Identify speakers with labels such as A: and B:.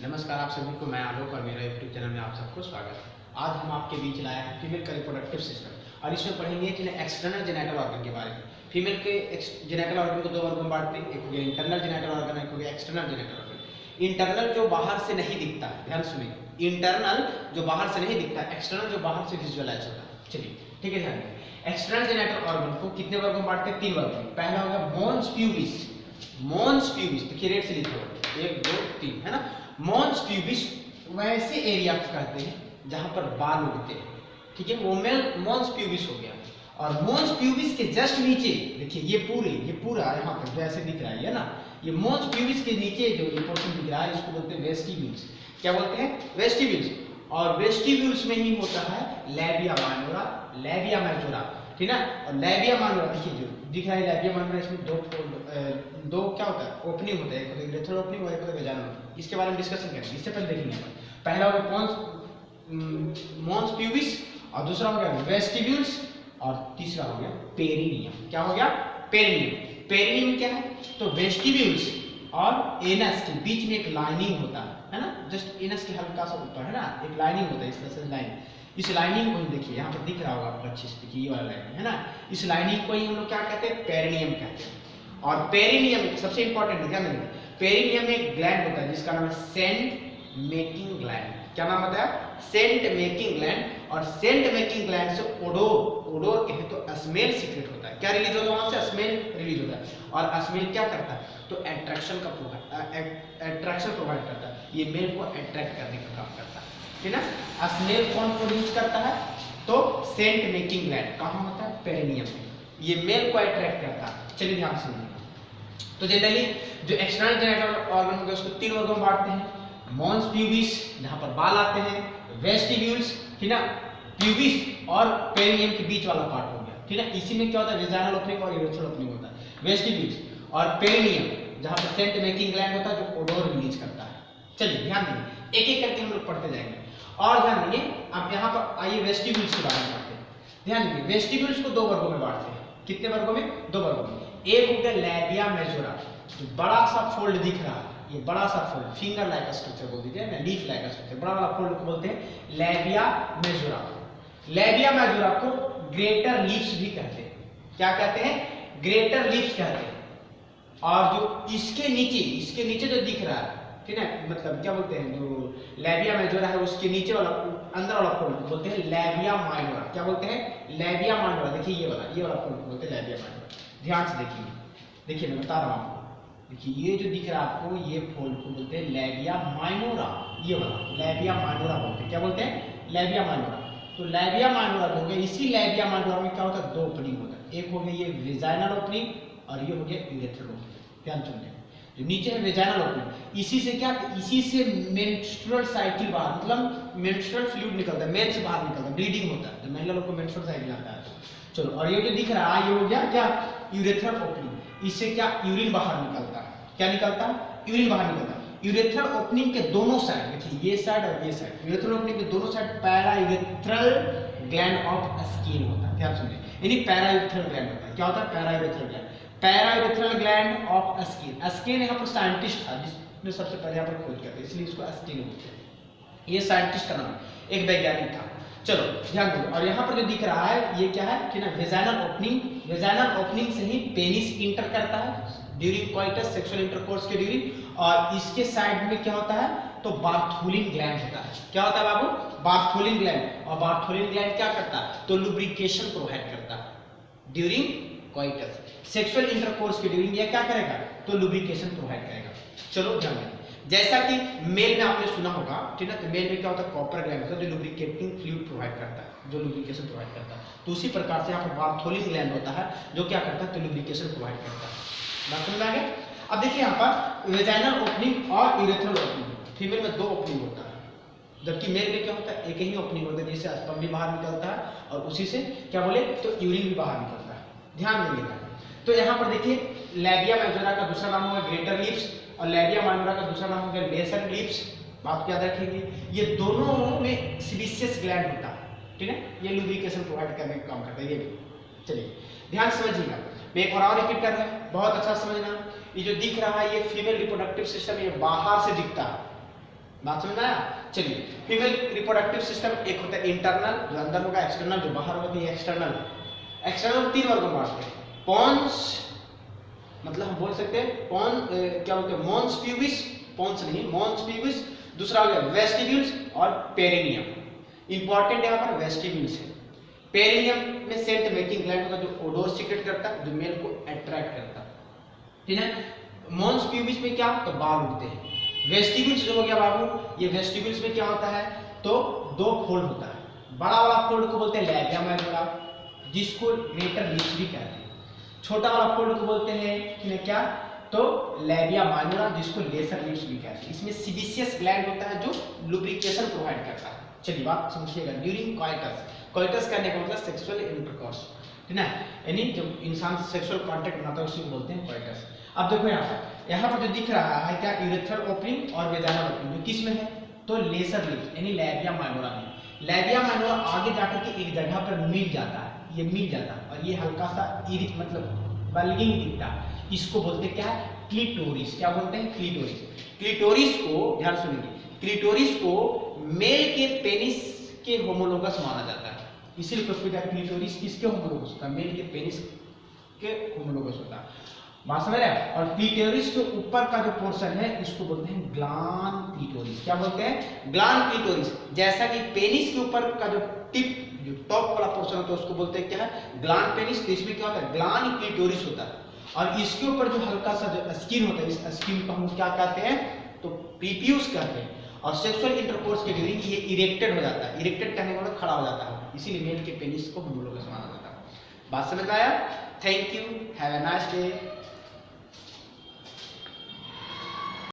A: नमस्कार आप सभी को, मैं आलोक और मेरा यूट्यूब चैनल में आप सबको स्वागत है। आज हम आपके बीच लाए हैं फीमेल का रिप्रोडक्टिव सिस्टम और इसमें पढ़ेंगे कि एक्सटर्नल जेनेटल ऑर्गन के बारे में। फीमेल के जेनेटल ऑर्गन को दो वर्गों में बांटते हैं, एक हो गया इंटरनल जेनेटल ऑर्गन, एक हो गया एक्सटर्नल जेनेटल ऑर्गन। इंटरनल जो बाहर से नहीं दिखता, ध्यान सुनिए, इंटरनल जो बाहर से नहीं दिखता, एक्सटर्नल जो बाहर से विजुअलाइज होता है। चलिए ठीक है, ध्यान दें। एक्सटर्नल जेनेटल ऑर्गन को कितने वर्गों में बांटते हैं? तीन वर्गों में। पहला हो गया मोन्स प्यूबिस। मोन्स प्यूबिस देखिए रेड से लिखा हुआ 1 2 3 है ना। मोन्स प्यूबिस वैसे एरिया को कहते हैं जहां पर बाल उगते हैं, ठीक है, वो मोन्स प्यूबिस हो गया। और मोन्स प्यूबिस के जस्ट नीचे देखिए ये पूरा यहाँ पर जैसे दिख रहा है ना, ये मोन्स प्यूबिस के नीचे जो ये पोर्शन दिख रहा है इसको बोलते हैं वेस्टिब्यूल्स। क्या बोलते हैं? वेस्टिब्यूल्स। और वेस्टिब्यूल्स में ही होता है लैबिया माइनोरा, लैबिया मेजोरा, ठीक है। और लैबिया माइनोरा देखिए जो दिख रहा है लैबिया माइनोरा, इसमें दो क्या होता है? ओपनिंग होता है, एक होता है यूरेथ्रल ओपनिंग और एक होता है वेजाइनल ओपनिंग। इसके बारे में डिस्कशन करेंगे। इससे पहले देखेंगे पहला हो गया मोन्स प्यूबिस और दूसरा हो गया वेस्टिब्यूल्स और तीसरा हो गया पेरिनियम। क्या हो गया? पेरिनियम। पेरिनियम क्या है? तो वेस्टिब्यूल्स और एनस के बीच में एक लाइनिंग होता है ना, जस्ट एनस के हल्का सा ऊपर है ना एक लाइनिंग होता है, इस तरह से लाइनिंग। इस लाइनिंग को ही देखिए यहाँ पर दिख रहा होगा आपको अच्छे से, देखिए ये वाला लाइनिंग है ना, इस लाइनिंग को ही हम लोग क्या कहते हैं? पेरिनियम कहते हैं। और पेरिनियम सबसे इंपॉर्टेंट है, ध्यान देंगे, पेरिनियम में एक ग्लैंड होता है जिसका नाम है सेंट मेकिंग ग्लैंड। क्या नाम होता है? Scent making gland. और सेंट मेकिंग ग्लैंड से ओडोर कहे तो स्मेल सीक्रेट होता है। क्या रिलीज होता है वहां से? स्मेल रिलीज होता है। और स्मेल क्या करता है? तो अट्रैक्शन प्रोवाइड करता है, ये मेल को अट्रैक्ट करने का काम करता है, ठीक है। स्मेल कौन प्रोड्यूस करता है? तो सेंट मेकिंग ग्लैंड कहाँ होता है? पेरिनियम में, ये मेल को अट्रैक्ट करता है। चलिए ध्यान से सुनिए। तो जनरली जो एक्सटर्नल जेनेटल ऑर्गन होगा उसको तीन वर्गों में बांटते हैं। मोन्स प्यूबिस जहां पर बाल आते हैं, वेस्टिब्यूल्स, ठीक है, प्यूबिस और पेरिनियम के बीच वाला पार्ट हो गया, ठीक है। इसी में क्या होता है? वेजाइनल ओपनिंग और यूरेथ्रल ओपनिंग होता है। वेस्टिब्यूल्स और पेरिनियम जहां पर सेंट मेकिंग ग्लैंड होता है जो ओडोर रिलीज करता है। चलिए ध्यान देंगे, एक एक करके हम लोग पढ़ते जाएंगे। और ध्यान देंगे, अब यहाँ पर आइए वेस्टिब्यूल्स के बारे में पढ़ते हैं। ध्यान देंगे, वेस्टिब्यूल्स को दो वर्गों में बांटते हैं। कितने वर्गों में? दो वर्गों में। एक हो गया लैबिया मेजोरा, जो बड़ा सा फोल्ड दिख रहा है, ये बड़ा सा फोल्ड फिंगर लाइक स्ट्रक्चर बोल दीजिए ना, लीफ लाइक स्ट्रक्चर, बड़ा वाला फोल्ड को बोलते हैं लैबिया मेजोरा। लैबिया मेजोरा को ग्रेटर लीफ्स भी कहते हैं। क्या कहते हैं? ग्रेटर लीफ्स कहते हैं। और जो इसके नीचे जो दिख रहा है, ठीक है, मतलब क्या बोलते हैं, जो लैबिया मेजोरा है उसके नीचे वाला अंदर वाला फोल्ड को बोलते हैं लैबिया माइनोरा। क्या बोलते हैं? Labia minora. देखिए ये वाला फोल्ड को बोलते हैं लैबिया माइनोरा। ध्यान से देखिए मैं बता रहा हूँ आपको। देखिए ये जो दिख रहा है आपको, ये फोल्ड को बोलते हैं लैबिया माइनोरा, ये वाला लैबिया माइनोरा बोलते हैं। क्या बोलते हैं? Labia minora. तो लैबिया माइनोरा हो गया, इसी लैबिया माइनोरा में क्या होता है? दो ओपनिंग होता है, एक हो गया ये वेजाइनल ओपनिंग और ये हो गया यूरेथ्रल ओपनिंग। ध्यान सुनिए, जो नीचे है वेजाइनल ओपनिंग, इसी से मेंस्ट्रुअल साइकिल बाहर, मतलब मेंस्ट्रुअल फ्लूइड निकलता है, मेन से बाहर निकलता है, ब्लीडिंग होता है, जब महिला लोग को मेंस्ट्रुअल साइकिल आता है। चलो, और ये जो दिख रहा है ये हो गया क्या? Urethral opening. इससे क्या? यूरिन बाहर निकलता है। क्या निकलता है? यूरिन बाहर निकलता है। यूरेथ्रल ओपनिंग के दोनों साइड देखिए, ये साइड और ये साइड, यूरेथ्रल ओपनिंग के दोनों side para urethral gland of skin होता है। ध्यान सुनिए, यानी पैरा यूरेथ्रल ग्लैंड होता है। क्या होता है? Para urethral gland. Para urethral gland of skin. Skin यहाँ पर साइंटिस्ट था जिसने सबसे पहले यहाँ पर खोज किया था, इसलिए इसको स्किन बोलते हैं। ये साइंटिस्ट का नाम, एक वैज्ञानिक था। चलो ध्यान दो, और यहाँ पर जो दिख रहा है ये क्या है, ठीक है, वेजाइनल ओपनिंग। वेजाइनल ओपनिंग से ही पेनिस इंटर करता है ड्यूरिंग कॉइटस, सेक्सुअल इंटरकोर्स के ड्यूरिंग। और इसके साइड में क्या होता है? तो बार्थोलिन ग्लैंड होता है। क्या होता है बाबू? Bartholin gland. और बार्थोलिन ग्लैंड क्या करता है? तो लुब्रिकेशन प्रोवाइड करता है ड्यूरिंग कॉइटस, सेक्सुअल इंटरकोर्स के ड्यूरिंग। ये क्या करेगा? तो लुब्रिकेशन प्रोवाइड करेगा। चलो ध्यान दें, जैसा कि मेल में आपने सुना होगा, ठीक है, तो मेल में क्या होता है? कॉपर ग्लैंड होता है जो लुब्रिकेटिंग फ्लूइड प्रोवाइड करता है, जो लुब्रिकेशन प्रोवाइड करता है। तो उसी प्रकार से यहाँ पर बार्थोलिन ग्लैंड होता है जो क्या करता है? तो लुब्रिकेशन प्रोवाइड करता है। बात समझ आ गया? अब देखिए यहाँ पर वेजाइनल ओपनिंग और यूरेथ्रल ओपनिंग, फीमेल में दो ओपनिंग होता है, जबकि मेल में क्या होता है? एक ही ओपनिंग होता है, जिससे स्पर्म भी बाहर निकलता है और उसी से क्या बोले तो यूरिन भी बाहर निकलता है। ध्यान देंगे। तो यहाँ पर देखिए लैबिया मेजोरा का दूसरा नाम होगा ग्रेटर लिप्स और लैबिया माइनोरा का दूसरा नाम होगा लेसर लिप्स। बात याद रखेंगे, ये दोनों में सिलिशियस ग्लैंड होता है, ठीक है, ये लुब्रिकेशन प्रोवाइड करने का काम करता है। ये भी चलिए ध्यान समझिएगा, मैं एक और रिपीट कर रहा हूं, बहुत अच्छा समझना। ये जो दिख रहा है ये फीमेल रिप्रोडक्टिव सिस्टम, ये बाहर से दिखता है, बात समझ में आया? चलिए, फीमेल रिप्रोडक्टिव सिस्टम एक होता है इंटरनल जो अंदर होगा, एक्सटर्नल जो बाहर होगा, ये एक्सटर्नल। एक्सटर्नल 3 वर्गों में बांटते हैं, पॉन्स मतलब हम बोल सकते हैं क्या बोलते हैं, मॉन्स प्यूबिस, पॉन्स नहीं, मॉन्स प्यूबिस, दूसरा हो गया वेस्टिब्यूल्स और पेरिनियम। इंपॉर्टेंट यहाँ पर वेस्टिब्यूल्स है। पेरिनियम में सेंट मेकिंग ग्लैंड होगा जो ओडोर सीक्रेट करता है, जो मेल को अट्रैक्ट करता है, ठीक है। मॉन्स प्यूबिस में क्या, तो बाल उठते हैं। वेस्टिब्यूल्स जो हो गया बाबू, ये वेस्टिब्यूल्स में क्या होता है, तो 2 फोल्ड होता है। बड़ा वाला फोल्ड को बोलते हैं लैबिया माइनोरा, जिसको ग्रेटर लिप्स भी कहते हैं। छोटा वाला फोल्ड को बोलते हैं क्या, तो लैबिया माइनोरा, जिसको लेसर लिप्स भी कहते हैं। इसमें सीबेसियस ग्लैंड होता है जो लुब्रिकेशन प्रोवाइड करता है। चलिए बात समझिएगा। ड्यूरिंग कॉइटस, कॉइटस करने का मतलब सेक्सुअल इंटरकोर्स, ठीक है, यानी जब इंसान सेक्सुअल कांटेक्ट बनाता है उसी को बोलते हैं कॉइटस। अब देखो यहाँ पर जो दिख रहा है क्या, यूरेथ्रल ओपनिंग और वेजाइनल ओपनिंग, जो किस में है, तो लेसर लिप्स यानी लैबिया माइनोरा में। लैबिया माइनोरा आगे जाकर के एक जगह पर मिल जाता है, ये मिल जाता है, और ये हल्का सा इरिट मतलब बल्गिंग दिखता है, इसको बोलते हैं क्या, क्लिटोरिस। क्या बोलते हैं, क्लिटोरिस। क्लिटोरिस को ध्यान सुनिए, क्लिटोरिस को मेल के पेनिस के होमोलोगस माना जाता है, इसीलिए क्लिटोरिस किसके होमोलोगस होता है, मेल के पेनिस के होमोलोगस होता है। बात समझ रहे हैं? और क्लिटोरिस के ऊपर का जो पोर्शन है इसको बोलते हैं ग्लान क्लिटोरिस। क्या बोलते हैं, ग्लान क्लिटोरिस। जैसा कि पेनिस के ऊपर का जो टिप, जो टॉप वाला पोर्शन होता है उसको बोलते हैं क्या है, ग्लान पेनिस। तो इसमें क्या होता है, ग्लान क्लिटोरिस होता है, और इसके ऊपर जो हल्का सा जो स्किन होता है, इस स्किन को हम क्या कहते हैं, तो प्रीप्यूस कहते हैं। और सेक्सुअल इंटरकोर्स के ड्यूरिंग ये इरेक्टेड हो जाता है। इरेक्टेड कहने का मतलब खड़ा हो जाता है, इसीलिए मेल के पेनिस को होमोलोगस माना जाता है। बात समझ में आया? Thank you, have a nice day.